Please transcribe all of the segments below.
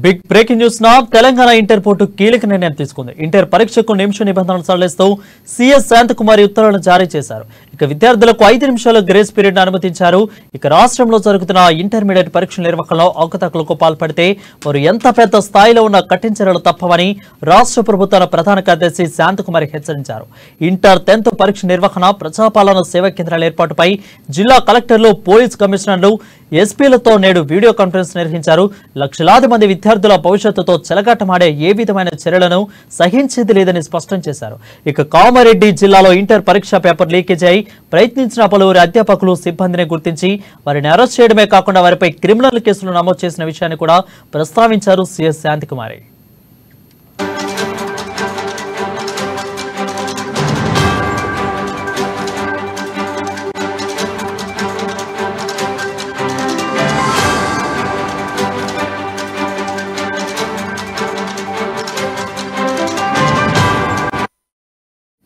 Big breaking news నా Telangana inter board కీలక నిర్ణయం తీసుకుంది. ఇంటర్ పరీక్షకు నిమిష నిబంధనలు సడలిస్తూ సీఎస్ శాంతకుమారి ఉత్తర్వులను జారీ చేశారు. ఇక విద్యార్థులకు 5 నిమిషాల గ్రేస్ పీరియడ్ అనుమతించారు. ఇక రాష్ట్రంలో జరుగుతున్న ఇంటర్మీడియట్ పరీక్షల నిర్వహణలో అవకతవకలకు పాల్పడితే వారు ఎంత పెద్ద స్థాయిలో ఉన్న కఠిన చర్యలు తప్పవని రాష్ట్ర ప్రభుత్వ ప్రధాన కార్యదర్శి శాంతకుమారి హెచ్చరించారు. ఇంటర్ 10th పరీక్ష నిర్వహణ, ప్రజాపాలన సేవా కేంద్రాల ఏర్పాటుపై జిల్లా కలెక్టర్లు, పోలీస్ కమిషనర్లు, ఎస్పీలతో నేడు వీడియో కాన్ఫరెన్స్ నిర్వహించారు. లక్షలాది మంది విద్యార్థుల భవిష్యత్తుతో చెలగాటమాడే ఏ విధమైన చర్యలను సహించేది లేదని స్పష్టం చేశారు. ఇక కామారెడ్డి జిల్లాలో ఇంటర్ పరీక్ష పేపర్ లీకేజ్ అయి ప్రయత్నించిన పలువురు అధ్యాపకులు, సిబ్బందిని గుర్తించి వారిని అరెస్ట్ చేయడమే కాకుండా వారిపై క్రిమినల్ కేసులు నమోదు చేసిన విషయాన్ని కూడా ప్రస్తావించారు సీఎస్ శాంతకుమారి.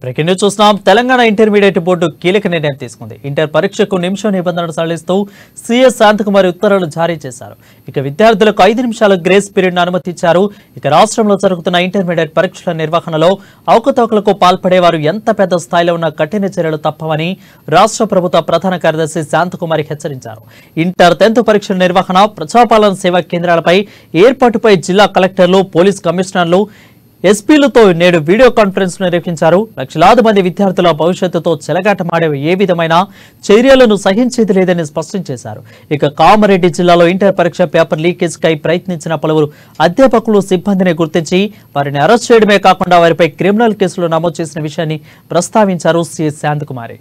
బ్రేకింగ్ న్యూస్ చూస్తున్నాం. తెలంగాణ ఇంటర్మీడియట్ బోర్డు కీలక నిర్ణయం తీసుకుంది. ఇంటర్ పరీక్షకు నిమిష నిబంధనలు సడలిస్తూ సీఎస్ శాంతకుమారి ఉత్తర్వులు జారీ చేశారు. ఇక విద్యార్థులకు 5 నిమిషాల గ్రేస్ పీరియడ్ అనుమతించారు. ఇక రాష్ట్రంలో జరుగుతున్న ఇంటర్మీడియట్ పరీక్షల నిర్వహణలో అవకతవకలకు పాల్పడేవారు ఎంత పెద్ద స్థాయిలో ఉన్న కఠిన చర్యలు తప్పవని రాష్ట్ర ప్రభుత్వ ప్రధాన కార్యదర్శి శాంతకుమారి హెచ్చరించారు. ఇంటర్ 10th పరీక్షల నిర్వహణ, ప్రజాపాలన సేవా కేంద్రాలపై ఏర్పాటుపై జిల్లా కలెక్టర్లు, పోలీస్ కమిషనర్లు, ఎస్పీలతో నేడు వీడియో కాన్ఫరెన్స్ నిర్వహించారు. లక్షలాది మంది విద్యార్థుల భవిష్యత్తుతో చెలగాటమాడే ఏ విధమైన చర్యలను సహించేది లేదని స్పష్టం చేశారు. ఇక కామారెడ్డి జిల్లాలో ఇంటర్ పరీక్ష పేపర్ లీకేజ్ కై ప్రయత్నించిన పలువురు అధ్యాపకులు, సిబ్బందిని గుర్తించి వారిని అరెస్ట్ చేయడమే కాకుండా వారిపై క్రిమినల్ కేసులు నమోదు చేసిన విషయాన్ని ప్రస్తావించారు సీఎస్ శాంతకుమారి.